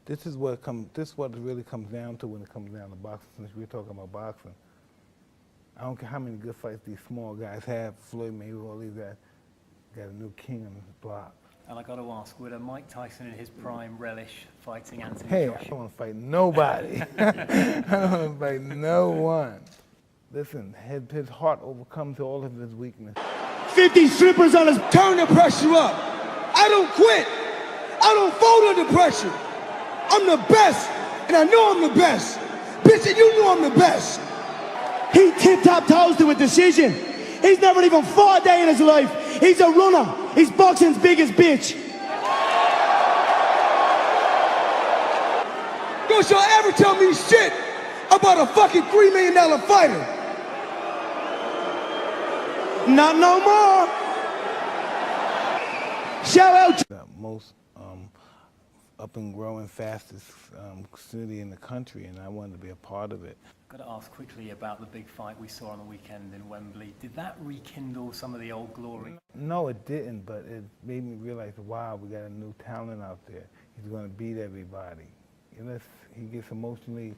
This is what it really comes down to when it comes down to boxing. Since we're talking about boxing, I don't care how many good fights these small guys have. Floyd Mayweather, all these guys got a new king on his block. And I got to ask, would a Mike Tyson in his prime relish fighting Anthony Hey, Joshua? I don't want to fight nobody. I don't want to fight no one. Listen, his heart overcomes all of his weakness. 50 strippers on us. Turn the pressure up. I don't quit. I don't fold under pressure. I'm the best, and I know I'm the best. Bitch, and you know I'm the best. He tip-top toes to a decision. He's never even fought a day in his life. He's a runner. He's boxing's biggest bitch. Don't y'all ever tell me shit about a fucking $3 million fighter. Not no more. Shout out to The most up and growing, fastest city in the country, and I wanted to be a part of it. Got to ask quickly about the big fight we saw on the weekend in Wembley. Did that rekindle some of the old glory? No, it didn't, but it made me realize, wow, we got a new talent out there. He's going to beat everybody. Unless he gets emotionally,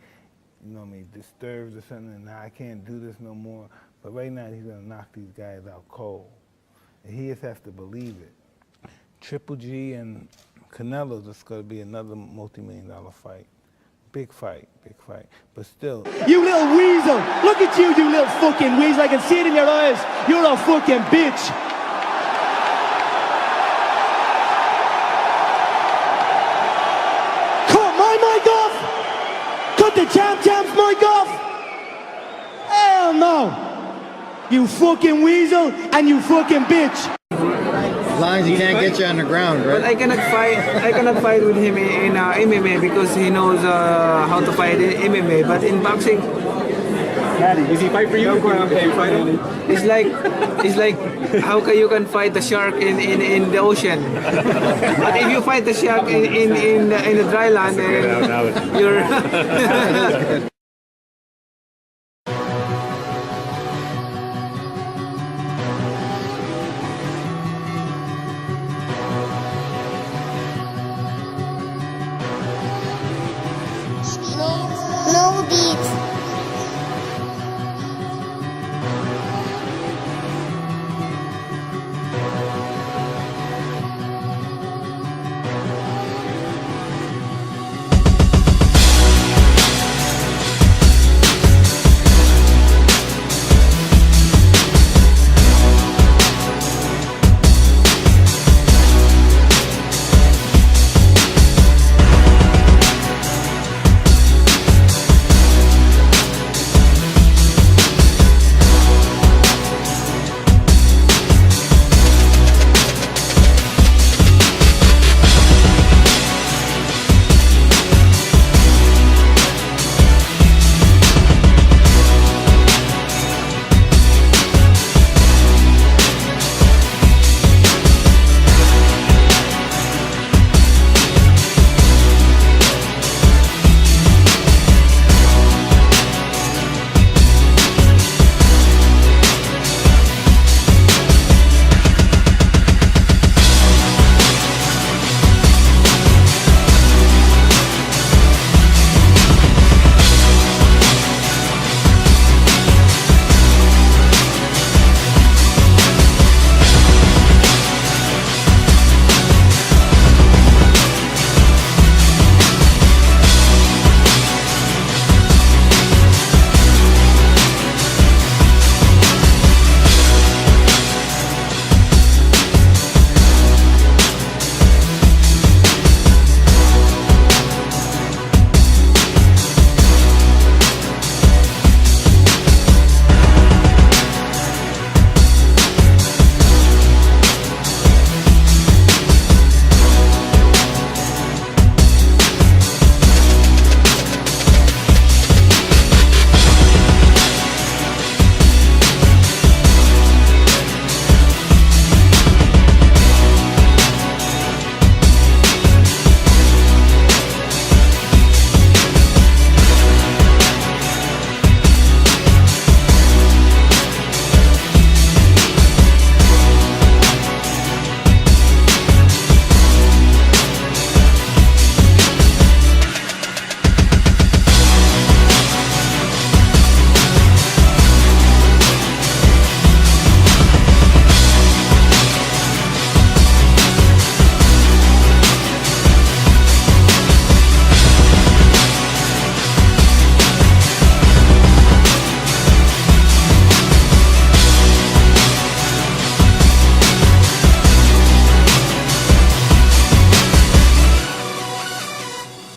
disturbed or something, and I can't do this no more. But right now, he's going to knock these guys out cold. And he just has to believe it. Triple G and Canelo, that's going to be another multi-million-dollar fight. Big fight, but still. you little weasel. Look at you, you little fucking weasel. I can see it in your eyes. You're a fucking bitch. Cut my mic off. Cut the champ's mic off. Hell no. You fucking weasel and you fucking bitch. As long as he can't get you on the ground, right? But I cannot fight with him in MMA because he knows how to fight in MMA. But in boxing, does he fight for you? Fight him? it's like how you can fight the shark in the ocean. But if you fight the shark in the dry land, then you're No beats.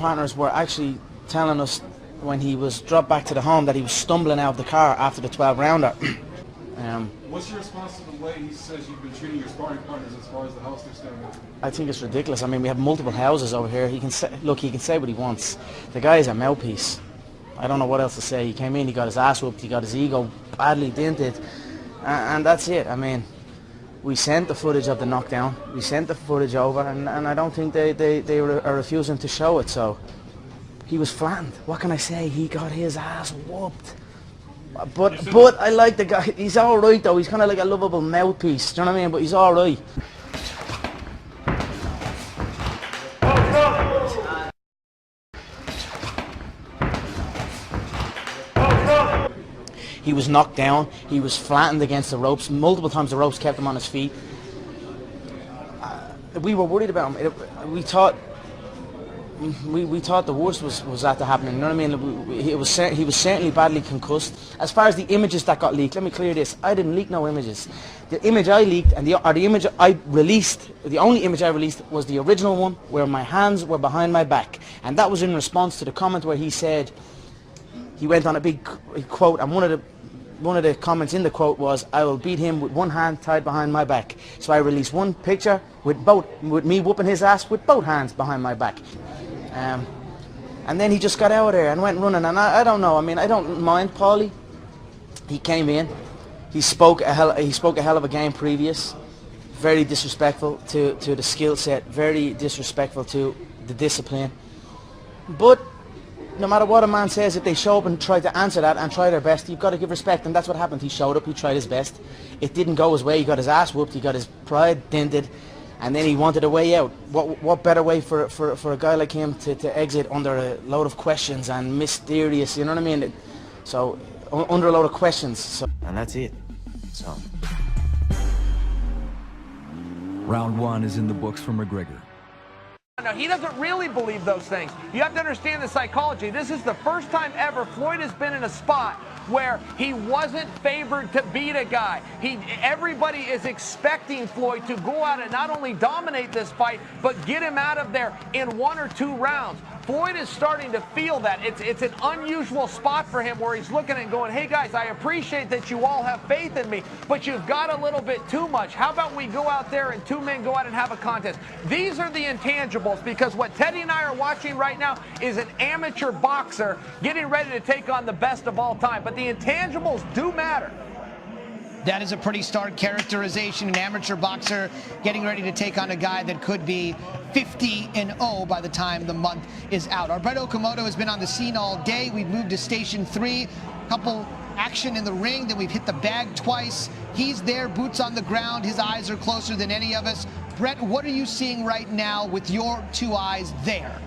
partners were actually telling us when he was dropped back to the home that he was stumbling out of the car after the 12-rounder. What's your response to the way he says you've been treating your sparring partners as far as the house they're staying at? I think it's ridiculous. I mean, we have multiple houses over here. He can say, look, he can say what he wants. The guy is a mouthpiece. I don't know what else to say. He came in, he got his ass whooped, he got his ego badly dented, and that's it. I mean, we sent the footage of the knockdown. We sent the footage over, and I don't think they are refusing to show it. So he was flattened. What can I say? He got his ass whooped. But I like the guy. He's all right though. He's kind of like a lovable mouthpiece. Do you know what I mean? But he's all right. He was knocked down. He was flattened against the ropes. Multiple times the ropes kept him on his feet. We were worried about him. We thought the worst was after happening. You know what I mean? He was certainly badly concussed. As far as the images that got leaked, let me clear this. I didn't leak no images. The image I leaked and the image I released, the only image I released was the original one where my hands were behind my back, and that was in response to the comment where he said, he went on a big quote, and one of the comments in the quote was, "I will beat him with one hand tied behind my back." So I released one picture with me whooping his ass with both hands behind my back. And then he just got out of there and went running, and I don't know. I mean, I don't mind Paulie. He came in, he spoke a hell of a game previous, very disrespectful to the skill set, very disrespectful to the discipline. But no matter what a man says, if they show up and try to answer that and try their best, you've got to give respect, and that's what happened. He showed up, he tried his best. It didn't go his way. He got his ass whooped, he got his pride dented, and then he wanted a way out. What better way for a guy like him to exit under a load of questions and mysterious, you know what I mean? So, under a load of questions. So, and that's it. So. Round one is in the books for McGregor. No, he doesn't really believe those things. You have to understand the psychology. This is the first time ever Floyd has been in a spot where he wasn't favored to beat a guy. Everybody is expecting Floyd to go out and not only dominate this fight, but get him out of there in 1 or 2 rounds. Floyd is starting to feel that. It's an unusual spot for him where he's looking and going, hey guys, I appreciate that you all have faith in me, but you've got a little bit too much. How about we go out there and 2 men go out and have a contest? These are the intangibles, because what Teddy and I are watching right now is an amateur boxer getting ready to take on the best of all time. But the intangibles do matter. That is a pretty stark characterization. An amateur boxer getting ready to take on a guy that could be 50-0 by the time the month is out. Alberto Komodo has been on the scene all day. We've moved to Station 3. Couple action in the ring. Then we've hit the bag twice. He's there, boots on the ground. His eyes are closer than any of us. Brett, what are you seeing right now with your 2 eyes there?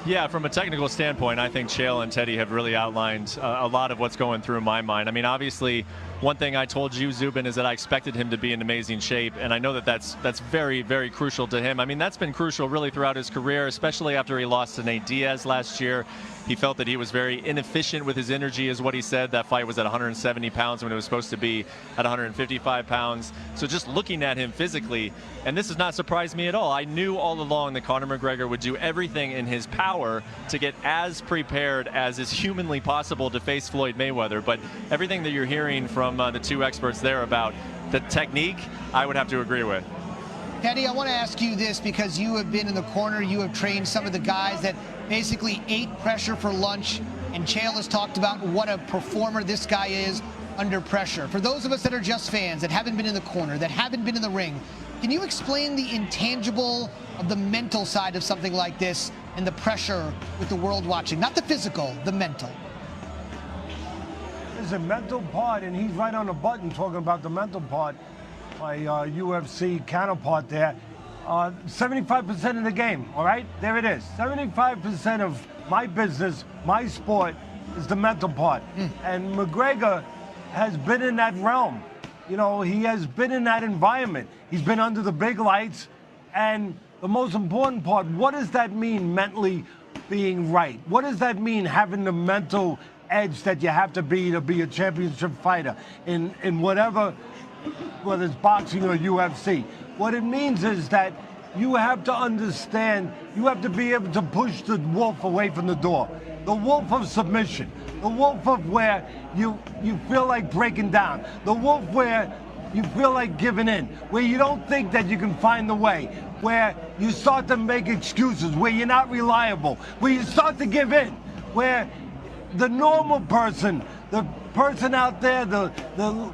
Yeah, from a technical standpoint, I think Chael and Teddy have really outlined a lot of what's going through my mind. I mean, obviously, one thing I told you, Zubin, is that I expected him to be in amazing shape, and I know that that's very, very crucial to him. I mean, that's been crucial really throughout his career, especially after he lost to Nate Diaz last year. He felt that he was very inefficient with his energy, is what he said. That fight was at 170 pounds when it was supposed to be at 155 pounds. So just looking at him physically, and this has not surprised me at all. I knew all along that Conor McGregor would do everything in his power to get as prepared as is humanly possible to face Floyd Mayweather. But everything that you're hearing from the 2 experts there about the technique, I would have to agree with. Teddy, I want to ask you this, because you have been in the corner, you have trained some of the guys that basically ate pressure for lunch, and Chael has talked about what a performer this guy is under pressure. For those of us that are just fans, that haven't been in the corner, that haven't been in the ring, can you explain the intangible of the mental side of something like this and the pressure with the world watching? Not the physical, the mental. There's a mental part, and he's right on the button talking about the mental part. My UFC counterpart there. 75% of the game, all right? There it is. 75% of my business, my sport, is the mental part. And McGregor has been in that realm. You know, he has been in that environment. He's been under the big lights. And the most important part, what does that mean mentally being right? What does that mean having the mental edge that you have to be a championship fighter in whatever, whether it's boxing or UFC? What it means is that you have to understand, you have to be able to push the wolf away from the door. The wolf of submission. The wolf of where you feel like breaking down. The wolf where you feel like giving in. Where you don't think that you can find the way. Where you start to make excuses. Where you're not reliable. Where you start to give in. Where the normal person, the person out there, the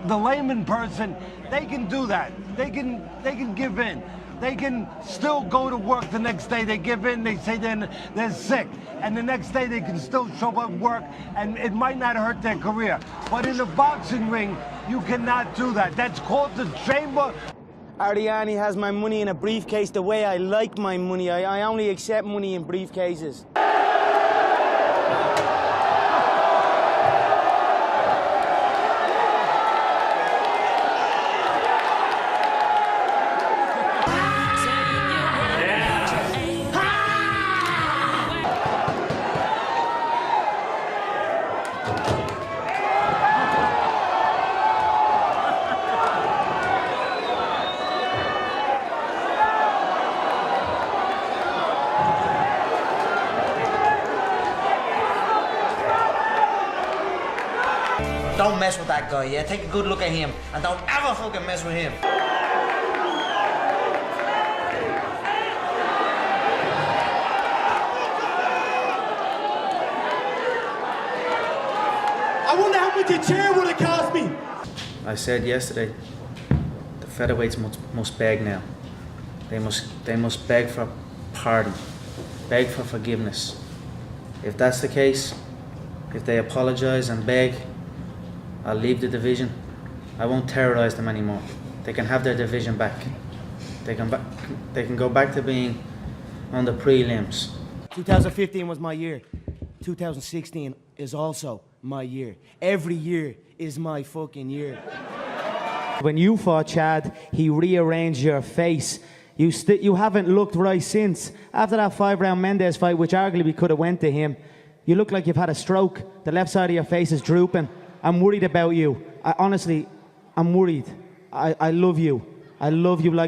layman person, they can do that. They can give in. They can still go to work the next day. They give in, they say they're sick. And the next day they can still show up at work and it might not hurt their career. But in the boxing ring, you cannot do that. That's called the chamber. Ariane has my money in a briefcase the way I like my money. I only accept money in briefcases. Don't mess with that guy, yeah? Take a good look at him, and don't ever fucking mess with him. I wonder how much a chair would have cost me. I said yesterday, the featherweights must beg now. They must beg for pardon, beg for forgiveness. If that's the case, if they apologize and beg, I'll leave the division. I won't terrorize them anymore. They can have their division back. They can go back to being on the prelims. 2015 was my year. 2016 is also my year. Every year is my fucking year. When you fought Chad, he rearranged your face. You haven't looked right since. After that 5-round Mendes fight, which arguably could have went to him, you look like you've had a stroke. The left side of your face is drooping. I'm worried about you. Honestly, I'm worried. I love you. I love you like